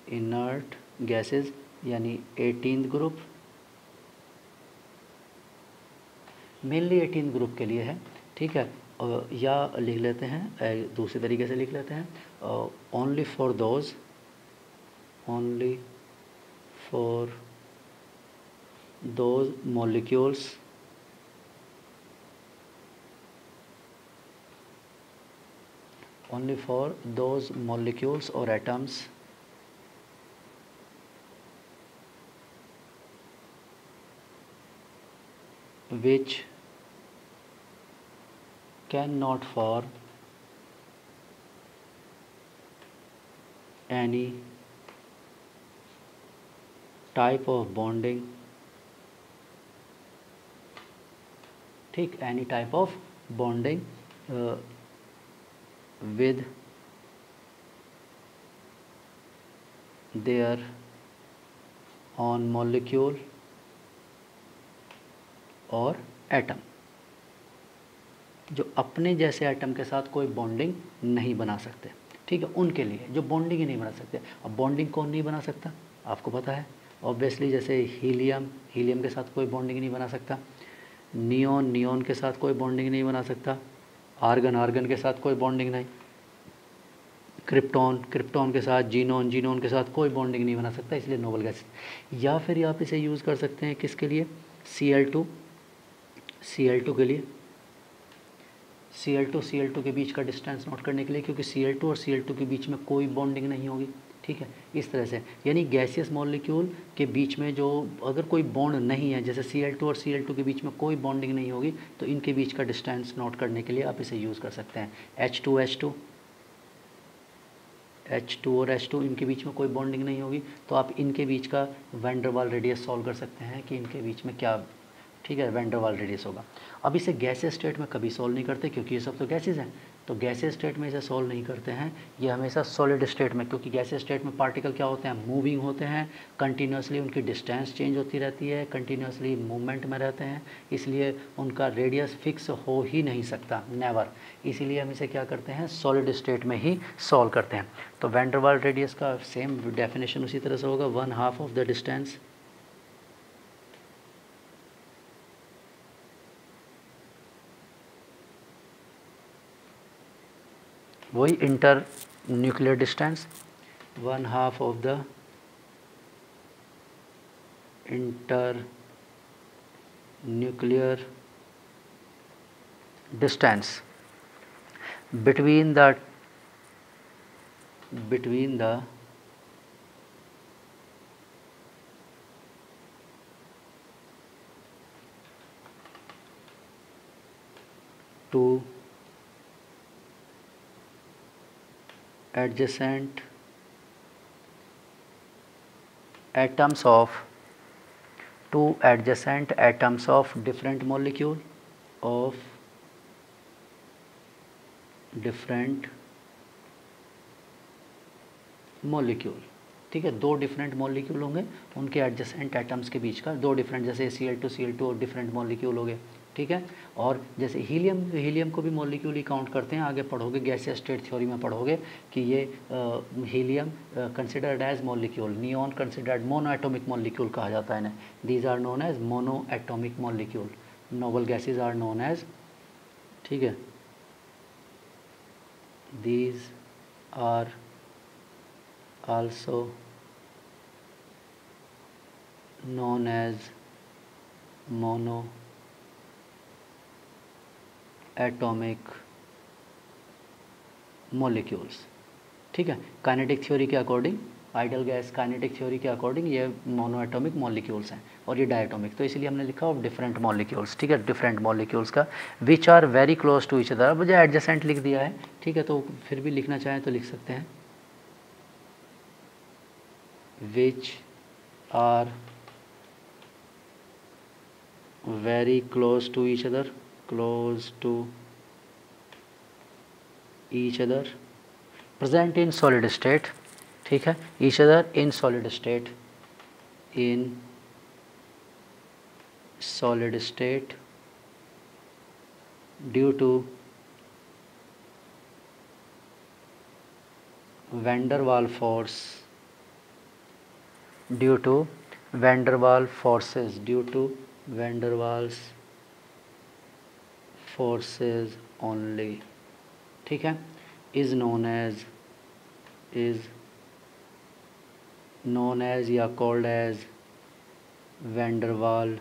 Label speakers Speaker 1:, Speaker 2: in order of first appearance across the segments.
Speaker 1: Inert gases यानी 18th group, mainly 18th group के लिए है, ठीक है। या लिख लेते हैं दूसरे तरीके से लिख लेते हैं, only for those, only for those molecules only for those molecules or atoms which cannot form any type of bonding, ठीक, any type of bonding with their own molecule और एटम, जो अपने जैसे एटम के साथ कोई बॉन्डिंग नहीं बना सकते, ठीक है, उनके लिए जो बॉन्डिंग ही नहीं बना सकते। अब बॉन्डिंग कौन नहीं बना सकता, आपको पता है ऑब्वियसली, जैसे हीलियम, हीलियम के साथ कोई बॉन्डिंग नहीं बना सकता, नियोन, नियोन के साथ कोई बॉन्डिंग नहीं बना सकता, आर्गन, आर्गन के साथ कोई बॉन्डिंग नहीं, क्रिप्टॉन, क्रिप्टॉन के साथ, जीनोन, जीनोन के साथ कोई बॉन्डिंग नहीं बना सकता, इसलिए नोबल गैस। या फिर आप इसे यूज़ कर सकते हैं किसके लिए, Cl2, Cl2 के लिए, Cl2 के बीच का डिस्टेंस नोट करने के लिए, क्योंकि Cl2 और Cl2 के बीच में कोई बॉन्डिंग नहीं होगी, ठीक है, इस तरह से। यानी गैसियस मॉलिक्यूल के बीच में जो अगर कोई बॉन्ड नहीं है, जैसे Cl2 और Cl2 के बीच में कोई बॉन्डिंग नहीं होगी, तो इनके बीच का डिस्टेंस नोट करने के लिए आप इसे यूज़ कर सकते हैं। H2 और H2 इनके बीच में कोई बॉन्डिंग नहीं होगी, तो आप इनके बीच का वैन डर वाल रेडियस सॉल्व कर सकते हैं कि इनके बीच में क्या, ठीक है, वैन डर वाल रेडियस होगा। अब इसे गैसेस स्टेट में कभी सॉल्व नहीं करते, क्योंकि ये सब तो गैसेस हैं, तो गैसेस स्टेट में इसे सॉल्व नहीं करते हैं, ये हमेशा सॉलिड स्टेट में, क्योंकि गैसेस स्टेट में पार्टिकल क्या होते हैं, मूविंग होते हैं, कंटिन्यूसली उनकी डिस्टेंस चेंज होती रहती है, कंटिन्यूसली मूवमेंट में रहते हैं, इसलिए उनका रेडियस फिक्स हो ही नहीं सकता, नेवर। इसीलिए हम इसे क्या करते हैं, सॉलिड स्टेट में ही सॉल्व करते हैं। तो वैन डर वाल रेडियस का सेम डेफिनेशन उसी तरह से होगा, 1/2 ऑफ द डिस्टेंस वही inter nuclear distance, 1/2 of the inter nuclear distance between the two adjacent atoms of different molecule of different molecule, ठीक है, दो डिफरेंट मॉलिक्यूल होंगे, उनके एडजेसेंट एटम्स के बीच का, दो डिफरेंट, जैसे Cl2 और डिफरेंट मॉलिक्यूल हो गए, ठीक है। और जैसे हीलियम को भी मॉलिक्यूल ही काउंट करते हैं, आगे पढ़ोगे गैसियस स्टेट थ्योरी में पढ़ोगे कि ये helium considered as molecule, neon considered monoatomic molecule कहा जाता है इन्हें, these are known as monoatomic molecule, noble gases are known as, ठीक है, these are also known as monoatomic molecules, ठीक है। काइनेटिक थ्योरी के according, ideal gas kinetic theory के अकॉर्डिंग ये मोनोएटॉमिक मॉलिक्यूल्स हैं और ये डायटोमिक, तो इसलिए हमने लिखा ऑफ डिफरेंट मॉलिक्यूल्स, ठीक है, डिफरेंट मॉलिक्यूल्स का which are very close to each other. अब मुझे एडजेसेंट लिख दिया है, ठीक है, तो फिर भी लिखना चाहें तो लिख सकते हैं, which are very close to each other, present in solid state, ठीक है, each other in solid state, due to van der Waal force due to van der Waal forces, due to van der Waals forces only, ठीक है, is known as या called as van der Waal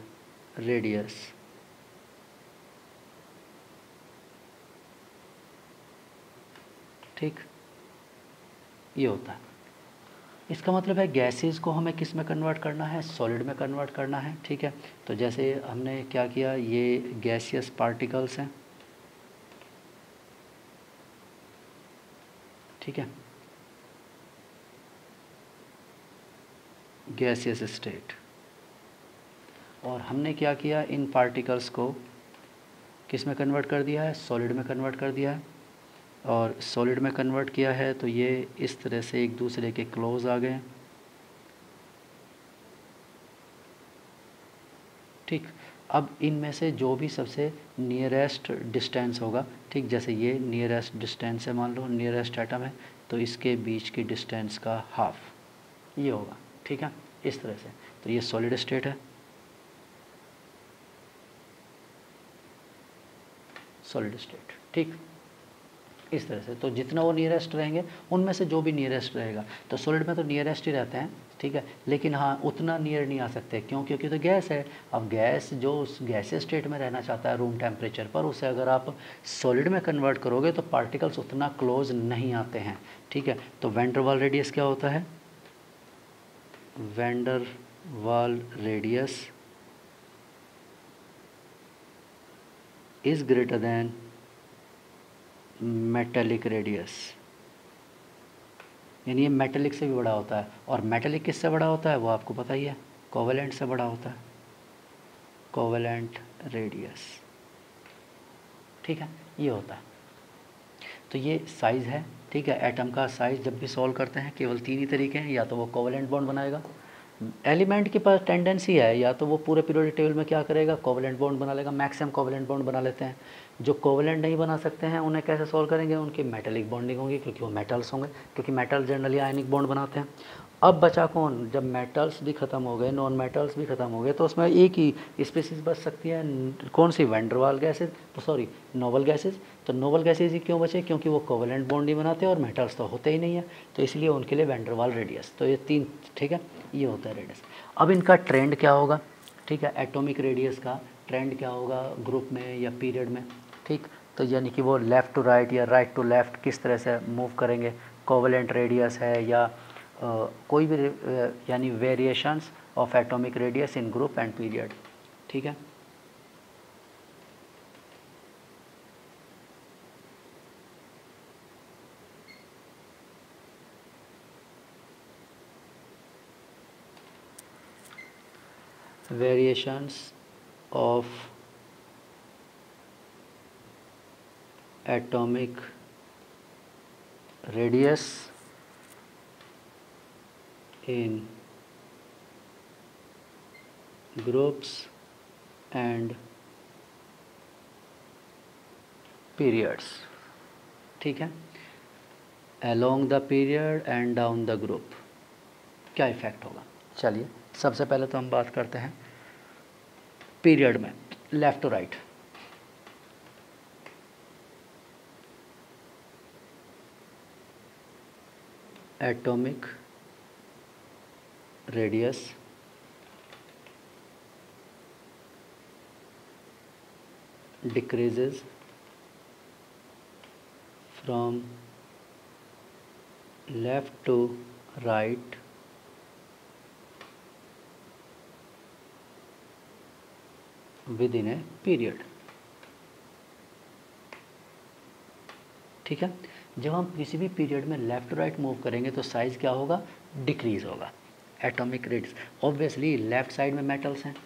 Speaker 1: radius. ठीक, ये होता है। इसका मतलब है गैसेस को हमें किस में कन्वर्ट करना है, सॉलिड में कन्वर्ट करना है, ठीक है। तो जैसे हमने क्या किया, ये गैसियस पार्टिकल्स हैं, ठीक है, गैसियस स्टेट, और हमने क्या किया, इन पार्टिकल्स को किस में कन्वर्ट कर दिया है, सॉलिड में कन्वर्ट कर दिया है। और सॉलिड में कन्वर्ट किया है तो ये इस तरह से एक दूसरे के क्लोज आ गए, ठीक। अब इनमें से जो भी सबसे नियरेस्ट डिस्टेंस होगा, ठीक, जैसे ये नियरेस्ट डिस्टेंस है, मान लो नियरेस्ट एटम है, तो इसके बीच की डिस्टेंस का हाफ ये होगा, ठीक है, इस तरह से। तो ये सॉलिड स्टेट है, सॉलिड स्टेट, ठीक, इस तरह से। तो जितना वो नियरेस्ट रहेंगे, उनमें से जो भी नियरेस्ट रहेगा, तो सॉलिड में तो नियरेस्ट ही रहते हैं, ठीक है, लेकिन हाँ उतना नियर नहीं आ सकते, क्यों, क्योंकि तो गैस है। अब गैस जो उस गैसेस स्टेट में रहना चाहता है रूम टेम्परेचर पर, उसे अगर आप सॉलिड में कन्वर्ट करोगे तो पार्टिकल्स उतना क्लोज नहीं आते हैं, ठीक है। तो वैन डर वाल रेडियस क्या होता है, वैन डर वाल radius is greater than metallic radius, यानी ये मेटेलिक से भी बड़ा होता है। और मेटेलिक किससे बड़ा होता है वो आपको पता ही है, कोवेलेंट से बड़ा होता है, कोवेलेंट रेडियस, ठीक है, ये होता है। तो ये साइज़ है, ठीक है। एटम का साइज़ जब भी सॉल्व करते हैं केवल तीन ही तरीके हैं, या तो वो कोवेलेंट बॉन्ड बनाएगा, एलिमेंट के पास टेंडेंसी है, या तो वो पूरे पीरियोडिक टेबल में क्या करेगा, कोवेलेंट बॉन्ड बना लेगा, मैक्सिमम कोवेलेंट बॉन्ड बना लेते हैं। जो कोवेलेंट नहीं बना सकते हैं उन्हें कैसे सॉल्व करेंगे, उनकी मेटेलिक बॉन्डिंग होगी, क्योंकि वो मेटल्स होंगे, क्योंकि मेटल जनरली आयनिक बॉन्ड बनाते हैं। अब बचा कौन, जब मेटल्स भी ख़त्म हो गए, नॉन मेटल्स भी ख़त्म हो गए, तो उसमें एक ही स्पीसीज बच सकती है, कौन सी, वैन डर वाल गैसेज, सॉरी नोबल गैसेज। तो नोबल गैसेज ही क्यों बचे, क्योंकि वो कोवेलेंट बॉन्ड नहीं बनाते और मेटल्स तो होते ही नहीं है, तो इसलिए उनके लिए वैन डर वाल रेडियस। तो ये तीन, ठीक है, ये होता है रेडियस। अब इनका ट्रेंड क्या होगा, ठीक है, एटॉमिक रेडियस का ट्रेंड क्या होगा ग्रुप में या पीरियड में, ठीक। तो यानी कि वो लेफ़्ट टू राइट या राइट टू लेफ़्ट किस तरह से मूव करेंगे, कोवेलेंट रेडियस है या कोई भी यानी variations of atomic radius in group and period, ठीक है। Variations of atomic radius in groups and periods, ठीक है, along the period and down the group क्या इफ़ेक्ट होगा। चलिए सबसे पहले तो हम बात करते हैं पीरियड में, left to right. Atomic radius decreases from left to right within a period, ठीक है। जब हम किसी भी पीरियड में लेफ़्ट टू राइट मूव करेंगे तो साइज़ क्या होगा, डिक्रीज़ होगा, atomic radius. Obviously left side में मेटल्स हैं,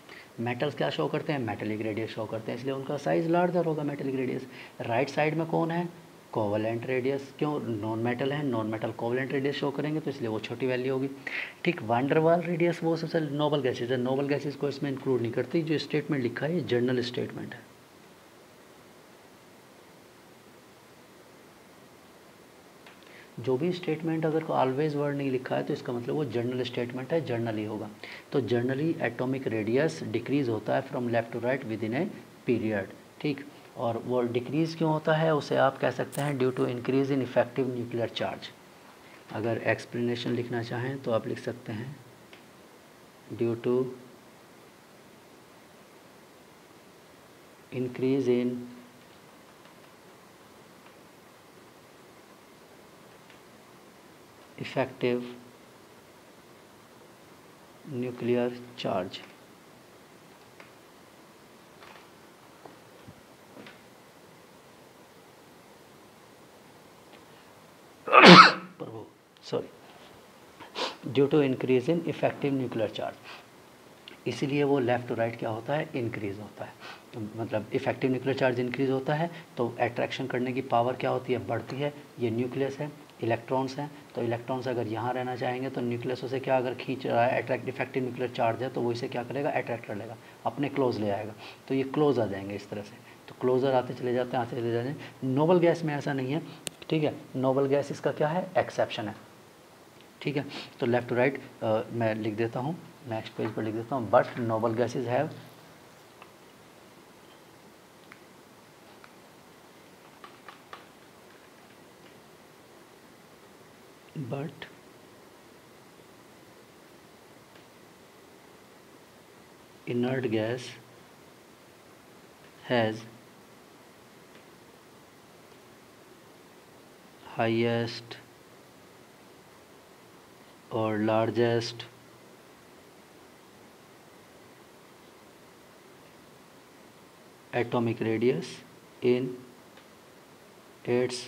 Speaker 1: मेटल्स क्या शो करते हैं, मेटेलिक रेडियस शो करते हैं, इसलिए उनका साइज़ लार्जर होगा, मेटेलिक रेडियस। राइट साइड में कौन है, कोवेलेंट रेडियस, क्यों, नॉन मेटल है, non metal covalent radius show करेंगे, तो इसलिए वो छोटी वैल्यू होगी, ठीक। वैन डर वाल रेडियस वो सबसे नोबल गैसेज है, नोबल गैसेज को इसमें इंक्लूड नहीं करती। जो स्टेटमेंट लिखा है ये जर्नल स्टेटमेंट है, जो भी स्टेटमेंट अगर को ऑलवेज वर्ड नहीं लिखा है तो इसका मतलब वो जर्नल स्टेटमेंट है, जर्नली होगा। तो जर्नली एटॉमिक रेडियस डिक्रीज़ होता है from left to right within a period, ठीक। और वो डिक्रीज़ क्यों होता है उसे आप कह सकते हैं due to increase in effective nuclear charge. अगर एक्सप्लेनेशन लिखना चाहें तो आप लिख सकते हैं due to increase in effective nuclear charge. Prabhu sorry, due to increase in effective nuclear charge, इसीलिए वो लेफ़्ट टू राइट क्या होता है, इंक्रीज़ होता है। तो मतलब इफेक्टिव न्यूक्लियर चार्ज इंक्रीज़ होता है तो अट्रैक्शन करने की पावर क्या होती है, बढ़ती है। ये न्यूक्लियस है, इलेक्ट्रॉन्स हैं, तो इलेक्ट्रॉन्स अगर यहाँ रहना चाहेंगे तो न्यूक्लियस उसे क्या अगर खींच रहा है, अट्रैक्ट इफेक्टिव न्यूक्लियर चार्ज है तो वो इसे क्या करेगा, अट्रैक्ट कर लेगा, अपने क्लोज ले आएगा। तो ये क्लोज आ जाएंगे इस तरह से, तो क्लोजर आते चले जाते हैं, आते चले जाते हैं। नोबल गैस में ऐसा नहीं है, ठीक है। नोबल गैस इसका क्या है, एक्सेप्शन है, ठीक है। तो लेफ़्ट टू राइट मैं लिख देता हूँ, नेक्स्ट पेज पर लिख देता हूँ, but noble gases have but inert gas has highest or largest atomic radius in its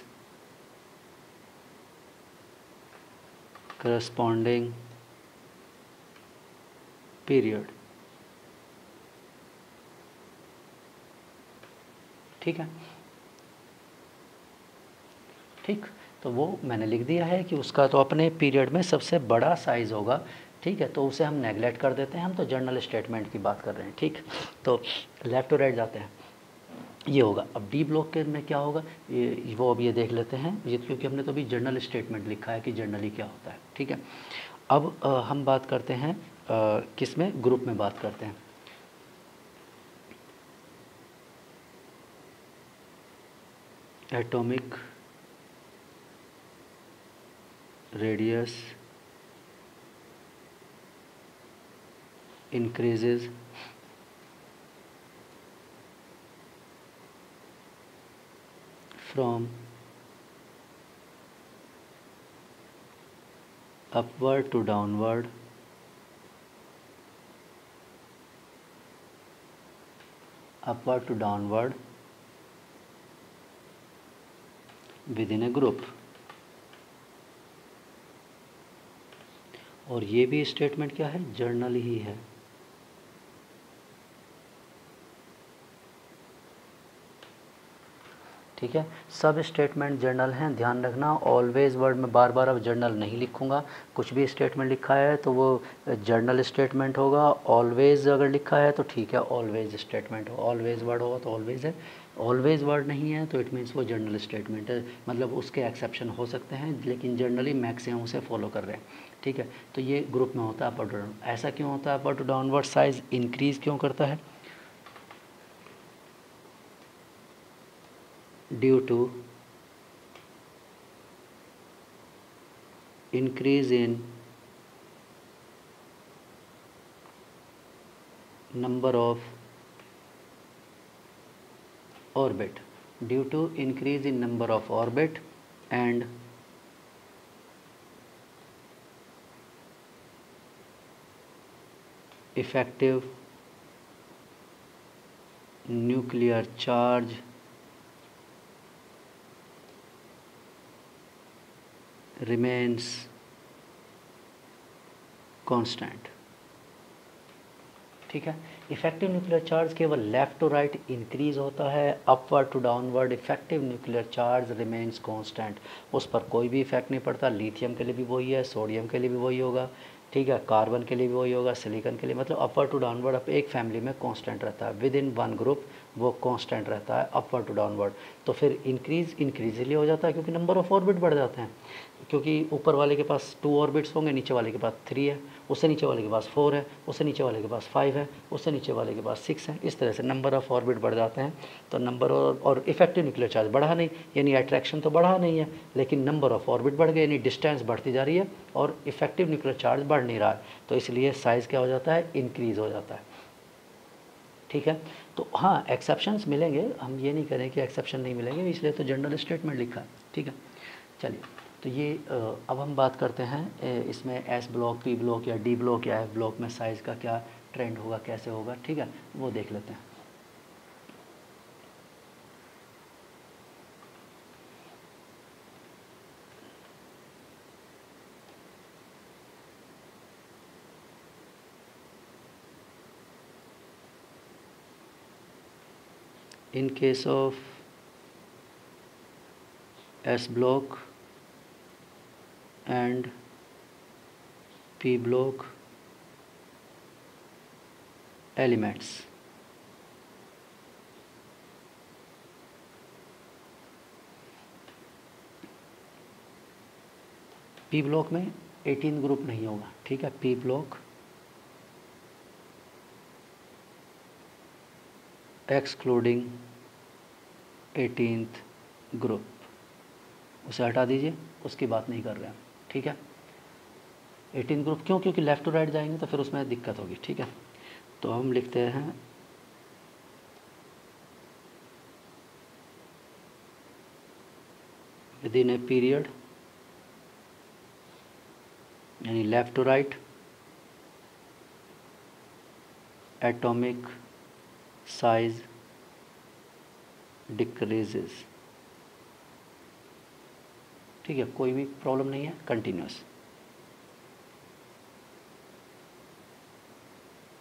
Speaker 1: corresponding period, ठीक है, ठीक। तो वो मैंने लिख दिया है कि उसका तो अपने पीरियड में सबसे बड़ा साइज़ होगा, ठीक है। तो उसे हम नेगलेक्ट कर देते हैं, हम तो जर्नल स्टेटमेंट की बात कर रहे हैं, ठीक। तो लेफ़्ट टू राइट जाते हैं, ये होगा। अब डी ब्लॉक के में क्या होगा, ये वो अब ये देख लेते हैं, ये क्योंकि हमने तो अभी जर्नल स्टेटमेंट लिखा है कि जर्नली क्या होता है, ठीक है। अब हम बात करते हैं किस में, ग्रुप में बात करते हैं। Atomic radius increases from upward to downward within a group। और ये भी स्टेटमेंट क्या है, जर्नल ही है, ठीक है। सब स्टेटमेंट जर्नल हैं, ध्यान रखना। ऑलवेज वर्ड में बार बार अब जर्नल नहीं लिखूंगा, कुछ भी स्टेटमेंट लिखा है तो वो जर्नल स्टेटमेंट होगा। ऑलवेज अगर लिखा है तो ठीक है, ऑलवेज स्टेटमेंट हो, ऑलवेज वर्ड होगा तो ऑलवेज है, ऑलवेज वर्ड नहीं है तो इट मीन्स वो जर्नल स्टेटमेंट है। मतलब उसके एक्सेप्शन हो सकते हैं लेकिन जनरली मैक्सिमम उसे फॉलो कर रहे हैं, ठीक है। तो ये ग्रुप में होता है अपर टू डाउन। ऐसा क्यों होता है, upper to downward size increase क्यों करता है, due to increase in number of orbit, due to increase in number of orbit and effective nuclear charge remains constant, ठीक है। इफेक्टिव न्यूक्लियर चार्ज केवल लेफ़्ट टू राइट इंक्रीज होता है, upward to downward effective nuclear charge remains constant, उस पर कोई भी effect नहीं पड़ता। लिथियम के लिए भी वही है, सोडियम के लिए भी वही होगा, ठीक है, कार्बन के लिए भी वही होगा, सिलिकॉन के लिए, मतलब अपवर्ड टू डाउनवर्ड अब एक फैमिली में कांस्टेंट रहता है, विद इन वन ग्रुप वो कांस्टेंट रहता है अपवर्ड टू डाउनवर्ड। तो फिर इंक्रीज इसलिए हो जाता है क्योंकि नंबर ऑफ ऑर्बिट बढ़ जाते हैं। क्योंकि ऊपर वाले के पास 2 ऑर्बिट्स होंगे, नीचे वाले के पास 3 है, उससे नीचे वाले के पास 4 है, उससे नीचे वाले के पास 5 है, उससे नीचे वाले के पास 6 है। इस तरह से नंबर ऑफ़ ऑर्बिट बढ़ जाते हैं। तो नंबर और इफेक्टिव न्यूक्लियर चार्ज बढ़ा नहीं, यानी अट्रैक्शन तो बढ़ा नहीं है, लेकिन नंबर ऑफ़ ऑर्बिट बढ़ गए, यानी डिस्टेंस बढ़ती जा रही है और इफेक्टिव न्यूक्लियर चार्ज बढ़ नहीं रहा है। तो इसलिए साइज़ क्या हो जाता है, इंक्रीज़ हो जाता है। ठीक है। तो हाँ, एक्सेप्शंस मिलेंगे, हम ये नहीं करें कि एक्सेप्शन नहीं मिलेंगे, इसलिए तो जनरल स्टेटमेंट लिखा है। ठीक है, चलिए। तो ये अब हम बात करते हैं इसमें एस ब्लॉक, पी ब्लॉक या डी ब्लॉक या एफ ब्लॉक में साइज़ का क्या ट्रेंड होगा, कैसे होगा। ठीक है, वो देख लेते हैं। In case of S block and P block elements, P block में 18 ग्रुप नहीं होगा। ठीक है, P block excluding 18th group, उसे हटा दीजिए, उसकी बात नहीं कर रहे हैं। ठीक है, 18 ग्रुप क्यों, क्योंकि लेफ़्ट टू राइट जाएंगे तो फिर उसमें दिक्कत होगी। ठीक है, तो हम लिखते हैं विदिन ए पीरियड, यानी left to right atomic size decreases. ठीक है, कोई भी प्रॉब्लम नहीं है, कंटिन्यूस।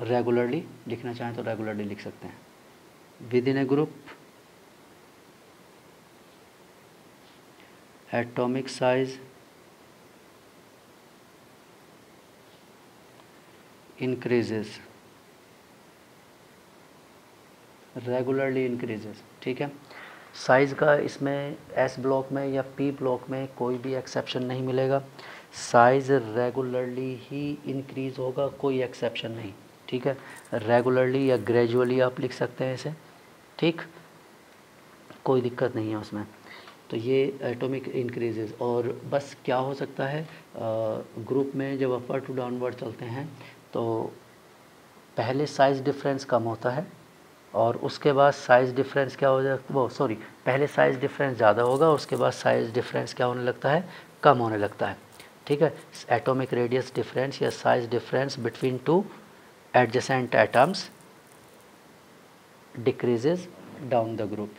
Speaker 1: रेगुलरली लिखना चाहें तो रेगुलरली लिख सकते हैं। With in a group atomic size increases, regularly increases. ठीक है, साइज़ का इसमें एस ब्लॉक में या पी ब्लॉक में कोई भी एक्सेप्शन नहीं मिलेगा, साइज़ रेगुलरली ही इंक्रीज़ होगा, कोई एक्सेप्शन नहीं। ठीक है, रेगुलरली या ग्रेजुअली आप लिख सकते हैं इसे। ठीक, कोई दिक्कत नहीं है उसमें। तो ये एटॉमिक इंक्रीजेस, और बस क्या हो सकता है, ग्रुप में जब अपर टू डाउनवर्ड चलते हैं तो पहले साइज़ डिफरेंस कम होता है और उसके बाद साइज़ डिफरेंस क्या हो जाता है, वो सॉरी, पहले साइज़ डिफरेंस ज़्यादा होगा, उसके बाद साइज़ डिफरेंस क्या होने लगता है, कम होने लगता है। ठीक है, एटॉमिक रेडियस डिफरेंस या size difference between two adjacent atoms decreases down the group.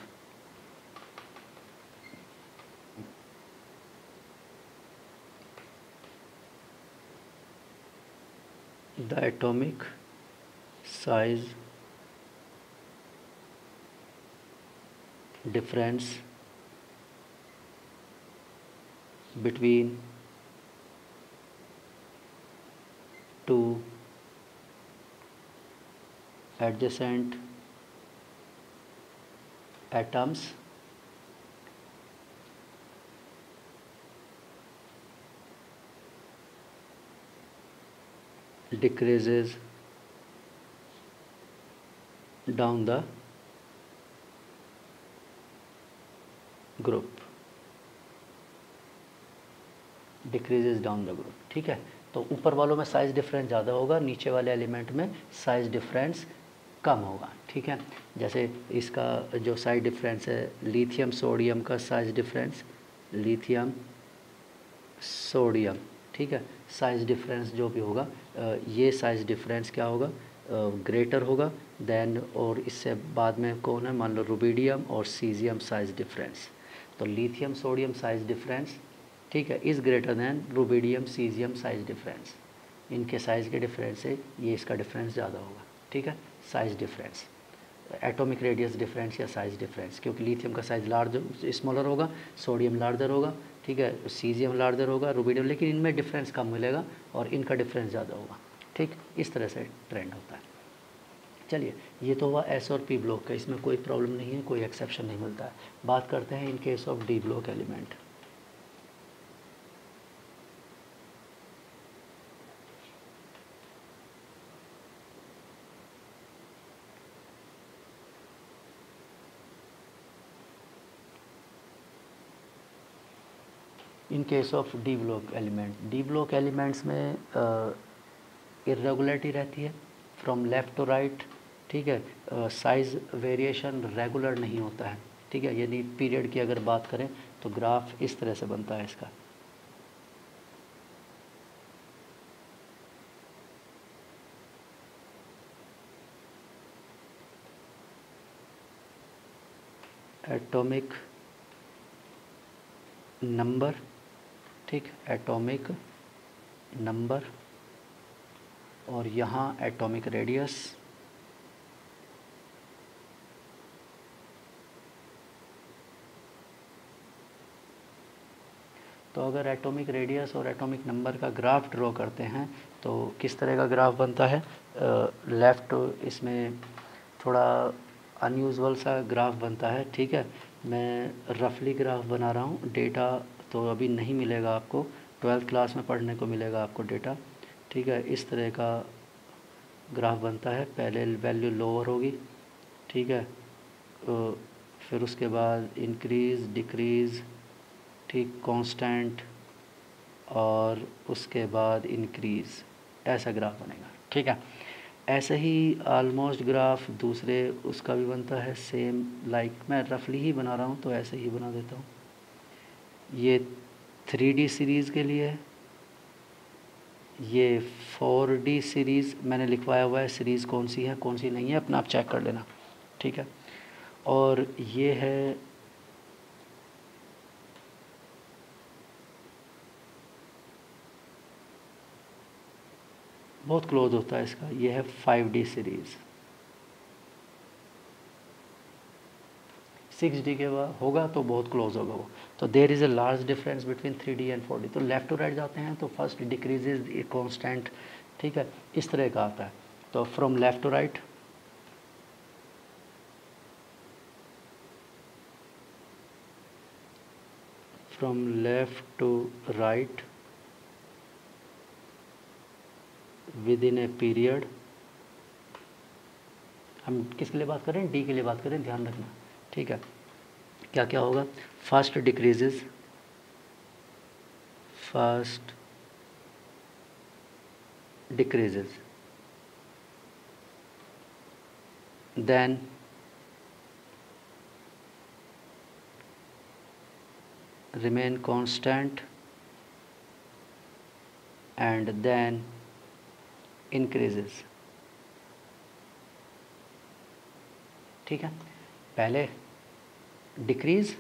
Speaker 1: The atomic size difference between two adjacent atoms decreases down the group, decreases down the group. ठीक है, तो ऊपर वालों में साइज़ डिफरेंस ज़्यादा होगा, नीचे वाले एलिमेंट में साइज़ डिफरेंस कम होगा। ठीक है, जैसे इसका जो साइज़ डिफरेंस है, लिथियम सोडियम का साइज़ डिफरेंस, लिथियम सोडियम, ठीक है, साइज़ डिफरेंस जो भी होगा, ये साइज़ डिफरेंस क्या होगा, ग्रेटर होगा देन, और इससे बाद में कौन है, मान लो रुबिडियम और सीजियम साइज़ डिफरेंस। तो लिथियम सोडियम साइज़ डिफरेंस, ठीक है, is greater than rubidium caesium size difference. इनके साइज़ के डिफरेंस से ये इसका डिफरेंस ज़्यादा होगा। ठीक है, size difference, atomic radius difference या साइज़ डिफरेंस, क्योंकि लिथियम का साइज़ लार्ज स्मॉलर होगा, सोडियम लार्जर होगा, ठीक है, सीजियम लार्जर होगा, रुबिडियम, लेकिन इनमें डिफरेंस कम मिलेगा और इनका डिफरेंस ज़्यादा होगा। ठीक, इस तरह से ट्रेंड होता है। चलिए, ये तो हुआ एस और पी ब्लॉक का, इसमें कोई प्रॉब्लम नहीं है, कोई एक्सेप्शन नहीं मिलता है। बात करते हैं in case of D block element. In case of D block element, D block elements में इरेगुलरिटी रहती है फ्रॉम लेफ़्ट टू राइट, ठीक है। साइज़ वेरिएशन रेगुलर नहीं होता है, ठीक है। यदि पीरियड की अगर बात करें तो ग्राफ इस तरह से बनता है इसका। एटॉमिक नंबर, ठीक, एटॉमिक नंबर, और यहाँ एटॉमिक रेडियस, तो अगर एटॉमिक रेडियस और एटॉमिक नंबर का ग्राफ ड्रॉ करते हैं तो किस तरह का ग्राफ बनता है। लेफ़्ट इसमें थोड़ा अनयूजुअल सा ग्राफ बनता है, ठीक है। मैं रफली ग्राफ बना रहा हूँ, डेटा तो अभी नहीं मिलेगा आपको, 12th क्लास में पढ़ने को मिलेगा आपको डेटा, ठीक है। इस तरह का ग्राफ बनता है, पहले वैल्यू लोअर होगी, ठीक है, फिर उसके बाद इंक्रीज़ डिक्रीज़, ठीक, कांस्टेंट, और उसके बाद इंक्रीज़, ऐसा ग्राफ बनेगा, ठीक है। ऐसे ही ऑलमोस्ट ग्राफ दूसरे उसका भी बनता है सेम, लाइक मैं रफली ही बना रहा हूँ तो ऐसे ही बना देता हूँ। ये 3D सीरीज़ के लिए है, ये 4D सीरीज़ मैंने लिखवाया हुआ है, सीरीज़ कौन सी है कौन सी नहीं है अपना आप चेक कर लेना, ठीक है। और ये है बहुत क्लोज होता है इसका, ये है 5D सीरीज़। 6D के बाद होगा तो बहुत क्लोज होगा वो। तो there is a large difference between 3D and 4D। तो लेफ़्ट टू राइट जाते हैं तो फर्स्ट डिक्रीजेज ए कांस्टेंट, ठीक है, इस तरह का आता है। तो from left to right, from left to right within a period, हम किसके लिए बात करें, डी के लिए बात करें, ध्यान रखना, ठीक है। क्या क्या होगा, first decreases, first decreases, then remain constant, and then increases, ठीक है। पहले डिक्रीज़,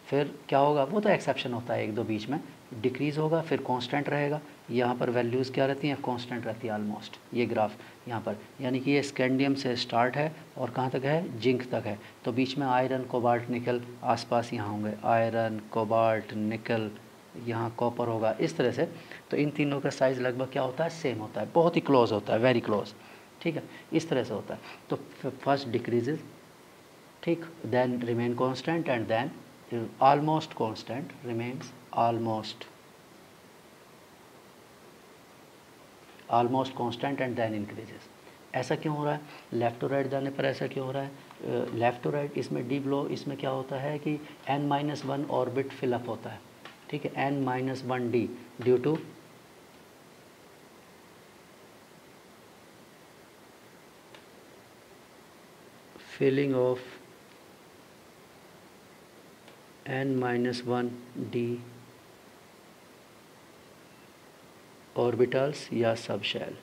Speaker 1: फिर क्या होगा, वो तो एक्सेप्शन होता है एक दो बीच में, डिक्रीज़ होगा फिर कांस्टेंट रहेगा। यहाँ पर वैल्यूज़ क्या रहती हैं, कांस्टेंट रहती है ऑलमोस्ट, ये ग्राफ यहाँ पर, यानी कि ये स्कैंडियम से स्टार्ट है और कहाँ तक है, जिंक तक है। तो बीच में आयरन कोबाल्ट निकल आसपास यहाँ होंगे, आयरन कोबाल्ट निकल, यहाँ कॉपर होगा, इस तरह से। तो इन तीनों का साइज़ लगभग क्या होता है, सेम होता है, बहुत ही क्लोज होता है, वेरी क्लोज, ठीक है, इस तरह से होता है। तो फर्स्ट डिक्रीजेज, ठीक, then remain constant, and then almost constant, remains almost constant, and then increases। ऐसा क्यों हो रहा है, लेफ़्ट टू राइट जाने पर ऐसा क्यों हो रहा है। लेफ़्ट टू राइट इसमें डी ब्लो, इसमें क्या होता है कि n-1 ऑर्बिट फिलअप होता है, ठीक है, n-1d due to filling of n-1d orbitals या सब शेल,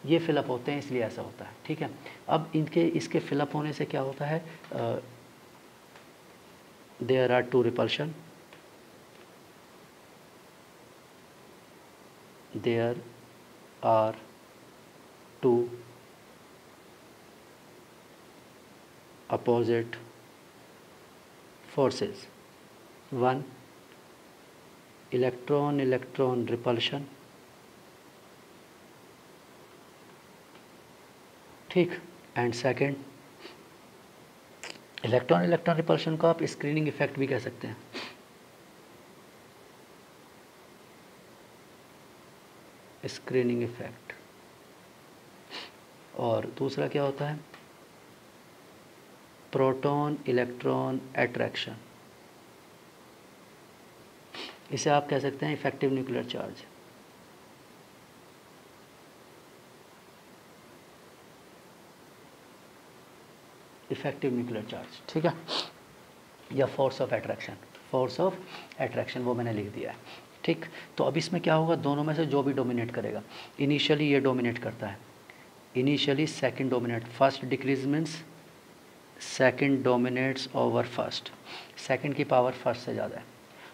Speaker 1: ये फिलअप होते हैं इसलिए ऐसा होता है, ठीक है। अब इनके इसके फिलअप होने से क्या होता है, there are two repulsion, there are two opposite forces, one electron repulsion, ठीक, एंड सेकेंड इलेक्ट्रॉन रिपल्शन को आप स्क्रीनिंग इफेक्ट भी कह सकते हैं, स्क्रीनिंग इफेक्ट। और दूसरा क्या होता है, प्रोटॉन इलेक्ट्रॉन अट्रैक्शन, इसे आप कह सकते हैं effective nuclear charge. Effective nuclear charge, ठीक है, या force of attraction. Force of attraction वो मैंने लिख दिया है, ठीक। तो अब इसमें क्या होगा, दोनों में से जो भी डोमिनेट करेगा, इनिशियली ये डोमिनेट करता है, initially second dominate, first decrease means second dominates over first, second की पावर फर्स्ट से ज़्यादा है।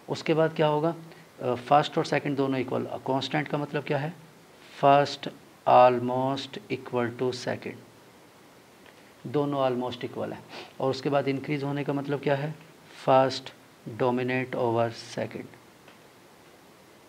Speaker 1: उसके बाद क्या होगा, फर्स्ट और सेकंड दोनों इक्वल, कांस्टेंट का मतलब क्या है, first almost equal to second, दोनों ऑलमोस्ट इक्वल है। और उसके बाद इंक्रीज होने का मतलब क्या है, फर्स्ट डोमिनेट ओवर सेकंड,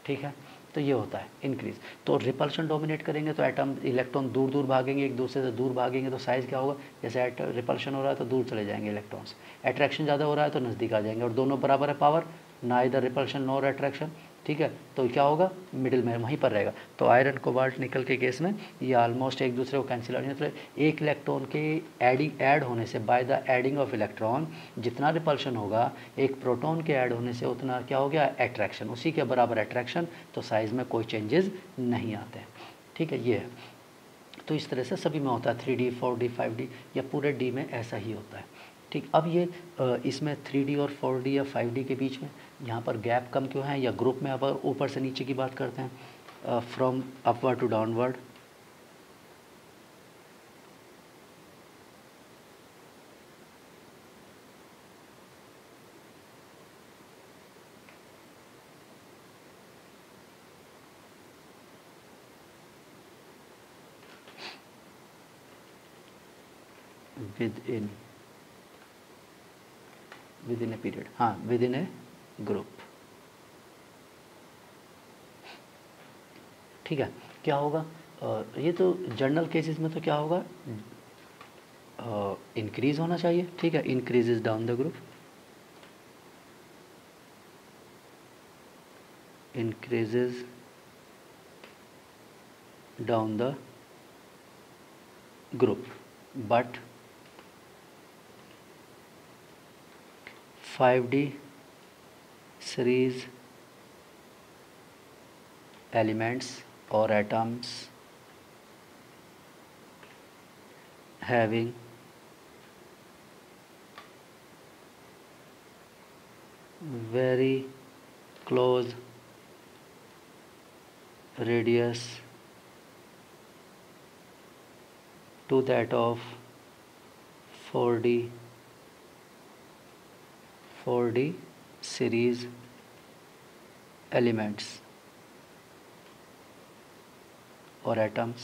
Speaker 1: ठीक है। तो ये होता है इंक्रीज। तो रिपल्शन डोमिनेट करेंगे तो एटम इलेक्ट्रॉन दूर दूर भागेंगे, एक दूसरे से दूर भागेंगे, तो साइज़ क्या होगा, जैसे रिपल्शन हो रहा है तो दूर चले जाएंगे इलेक्ट्रॉन्स, अट्रैक्शन ज़्यादा हो रहा है तो नज़दीक आ जाएंगे, और दोनों बराबर है पावर, ना इधर रिपल्शन नॉर अट्रैक्शन, ठीक है। तो क्या होगा, मिडिल में वहीं पर रहेगा। तो आयरन कोबाल्ट निकल के केस में ये ऑलमोस्ट एक दूसरे को कैंसिल, मतलब एक इलेक्ट्रॉन के ऐड होने से, by the adding of electron जितना रिपल्शन होगा, एक प्रोटॉन के ऐड होने से उतना क्या हो गया, अट्रैक्शन, उसी के बराबर अट्रैक्शन। तो साइज़ में कोई चेंजेस नहीं आते हैं, ठीक है, ये है। तो इस तरह से सभी में होता है, 3D 4D 5D या पूरे D में ऐसा ही होता है, ठीक। अब ये इसमें 3D और 4D या 5D के बीच में यहाँ पर गैप कम क्यों है, या ग्रुप में अब ऊपर से नीचे की बात करते हैं, from upward to downward, within a period, हाँ, विद इन ए ग्रुप, ठीक है। क्या होगा, ये तो जनरल केसेस में तो क्या होगा, इंक्रीज होना चाहिए, ठीक है, increases down the group, increases down the group, but 5D series elements or atoms having very close radius to that of 4D series elements और एटम्स,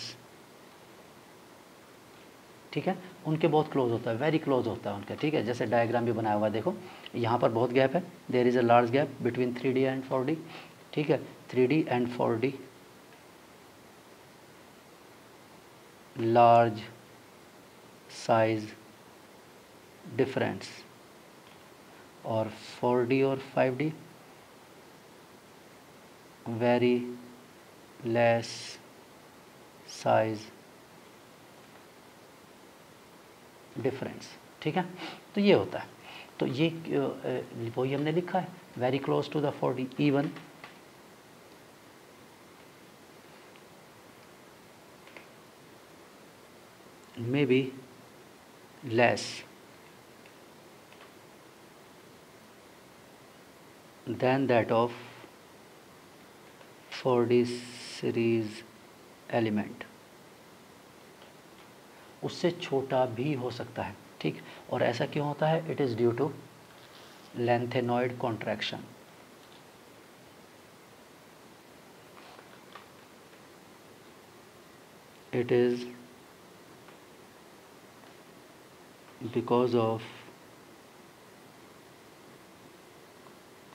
Speaker 1: ठीक है, उनके बहुत क्लोज होता है, वेरी क्लोज होता है उनका, ठीक है। जैसे डायग्राम भी बनाया हुआ है, देखो यहाँ पर बहुत गैप है, there is a large gap between 3D and 4D, ठीक है, 3D and 4D, large size difference, और 4D और 5D very less size difference, ठीक है। तो ये होता है, तो ये वही हमने लिखा है, very close to the 4D, even may be less than that of 4D series element, उससे छोटा भी हो सकता है, ठीक। और ऐसा क्यों होता है, it is due to lengthenoid contraction, it is because of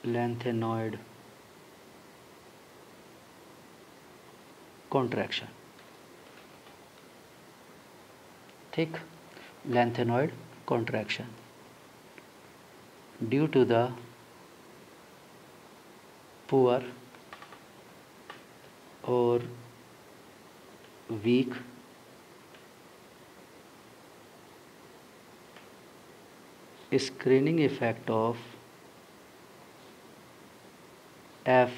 Speaker 1: lengthenoid contraction, ठीक, lengthenoid contraction due to the poor or weak screening effect of F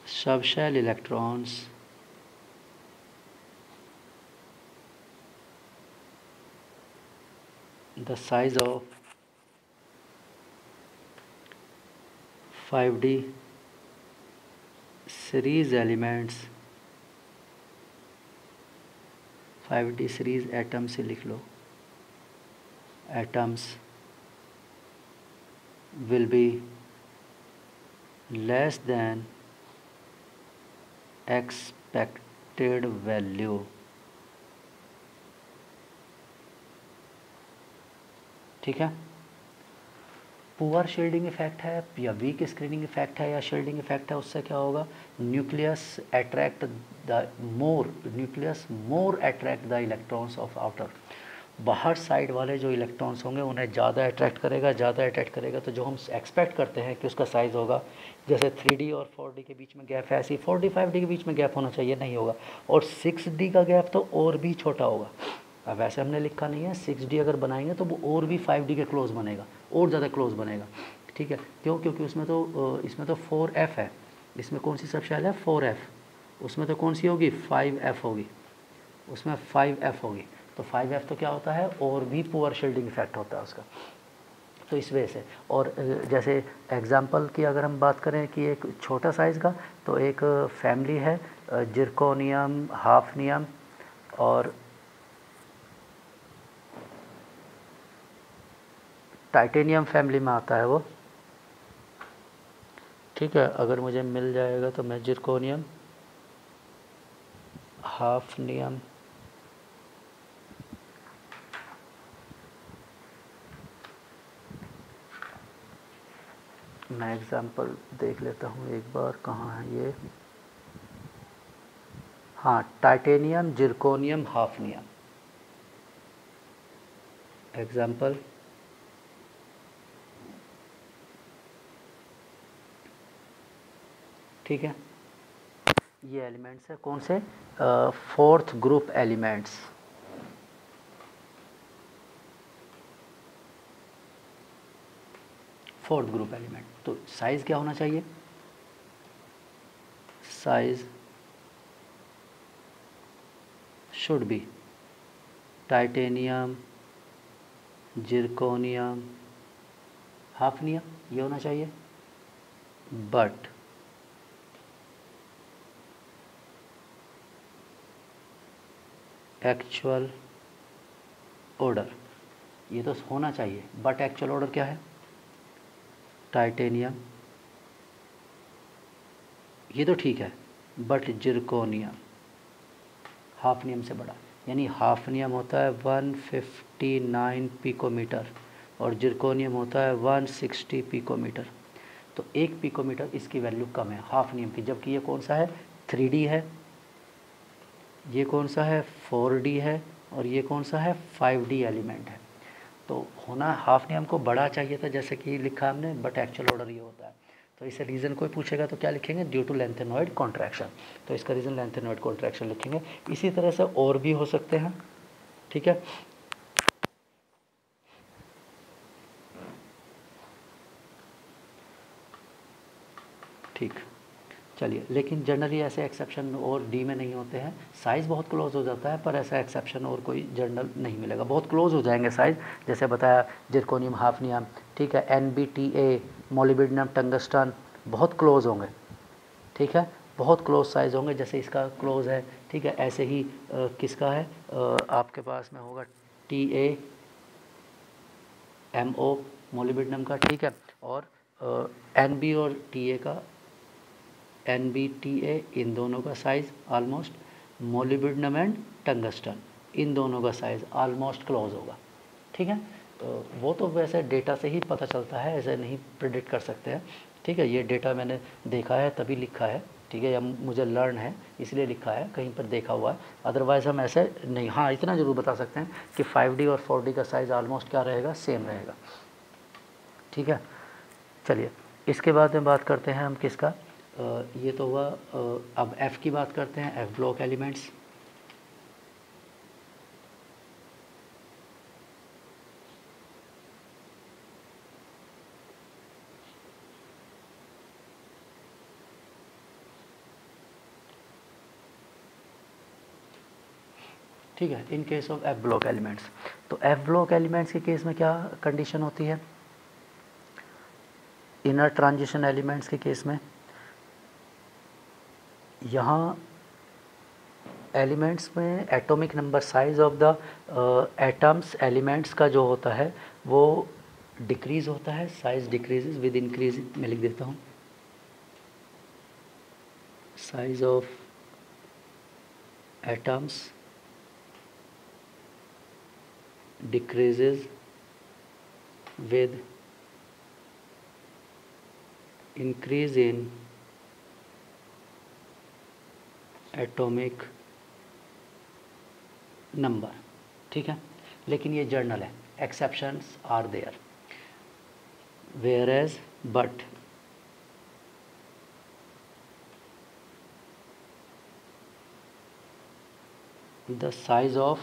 Speaker 1: subshell electrons the size of 5D series elements 5D series atom से लिख लो atoms will be less than expected value। ठीक है, poor shielding effect है या week screening effect है या shielding effect है, उससे क्या होगा, nucleus more attract the electrons of outer. बाहर साइड वाले जो इलेक्ट्रॉन्स होंगे उन्हें ज़्यादा अट्रैक्ट करेगा तो जो हम एक्सपेक्ट करते हैं कि उसका साइज़ होगा, जैसे 3D और 4D के बीच में गैप है, ऐसी 4D 5D के बीच में गैप होना चाहिए, नहीं होगा। और 6D का गैप तो और भी छोटा होगा। अब वैसे हमने लिखा नहीं है, 6D अगर बनाएंगे तो वो और भी 5D के क्लोज बनेगा, और ज़्यादा क्लोज बनेगा। ठीक है, क्यों? क्योंकि इसमें तो 4F है, इसमें कौन सी सबशेल है 4F, उसमें तो कौन सी होगी 5F होगी, उसमें 5F होगी। तो 5F तो क्या होता है, और भी पुअर शील्डिंग इफेक्ट होता है उसका। तो इस वजह से, और जैसे एग्जांपल की अगर हम बात करें कि एक छोटा साइज़ का, तो एक फैमिली है जिरकोनियम, हाफनियम और टाइटेनियम फैमिली में आता है वो। ठीक है, अगर मुझे मिल जाएगा तो मैं जिरकोनियम, हाफनियम, मैं एग्जांपल देख लेता हूँ एक बार, कहाँ है ये, हाँ, टाइटेनियम, जिरकोनियम, हाफनियम। एग्जांपल ठीक है, ये एलिमेंट्स है कौन से, fourth group elements. Fourth group element, तो साइज़ क्या होना चाहिए, size should be titanium, zirconium, hafnium, ये होना चाहिए। बट एक्चुअल ऑर्डर, ये तो होना चाहिए, बट एक्चुअल ऑर्डर क्या है, टाइटेनियम, ये तो ठीक है, बट जिरकोनियम हाफनियम से बड़ा, यानी हाफनियम होता है 159 पिकोमीटर और जिरकोनियम होता है 160 पिकोमीटर। तो 1 पिकोमीटर इसकी वैल्यू कम है हाफनियम की, जबकि ये कौन सा है 3D है, ये कौन सा है 4D है, और ये कौन सा है 5D एलिमेंट है। तो होना हाफनियम को बड़ा चाहिए था, जैसे कि लिखा हमने, बट एक्चुअल ऑर्डर ये होता है। तो इसे रीज़न कोई पूछेगा तो क्या लिखेंगे, ड्यू टू लेंथेनॉइड कॉन्ट्रैक्शन, तो इसका रीज़न लेंथेनॉइड कॉन्ट्रैक्शन लिखेंगे। इसी तरह से और भी हो सकते हैं। ठीक है, ठीक, चलिए, लेकिन जनरली ऐसे एक्सेप्शन और डी में नहीं होते हैं, साइज़ बहुत क्लोज हो जाता है, पर ऐसा एक्सेप्शन और कोई जनरल नहीं मिलेगा, बहुत क्लोज हो जाएंगे साइज़, जैसे बताया जिरकोनियम, हाफनियम, ठीक है, NBTA, मोलिब्डेनम, टंगस्टन, बहुत क्लोज होंगे। ठीक है, बहुत क्लोज साइज़ होंगे, जैसे इसका क्लोज है। ठीक है, ऐसे ही किसका है, आपके पास में होगा TAMO, मोलिब्डेनम का। ठीक है, और NB और TA का, NBTA, इन दोनों का size almost, molybdenum and tungsten, इन दोनों का साइज़ ऑलमोस्ट क्लोज होगा। ठीक है, तो वो तो वैसे डेटा से ही पता चलता है, ऐसे नहीं प्रिडिक्ट कर सकते हैं। ठीक है, ये डेटा मैंने देखा है तभी लिखा है। ठीक है, या मुझे लर्न है इसलिए लिखा है, कहीं पर देखा हुआ है, अदरवाइज़ हम ऐसे नहीं। हाँ, इतना ज़रूर बता सकते हैं कि 5D और 4D का साइज़ ऑलमोस्ट क्या रहेगा, सेम रहेगा। ठीक है, चलिए, इसके बाद में बात करते हैं हम किसका, ये तो हुआ। अब F की बात करते हैं, F ब्लॉक एलिमेंट्स। ठीक है, in case of F block elements. तो एफ ब्लॉक एलिमेंट्स के केस में क्या कंडीशन होती है? इनर ट्रांजिशन एलिमेंट्स के केस में यहाँ एलिमेंट्स में atomic number size of the atoms elements का जो होता है वो डिक्रीज़ होता है, साइज डिक्रीजेज विद इंक्रीज, मैं लिख देता हूँ size of atoms decreases with increase in atomic number। ठीक है, लेकिन ये जर्नल है, exceptions are there, whereas but the size of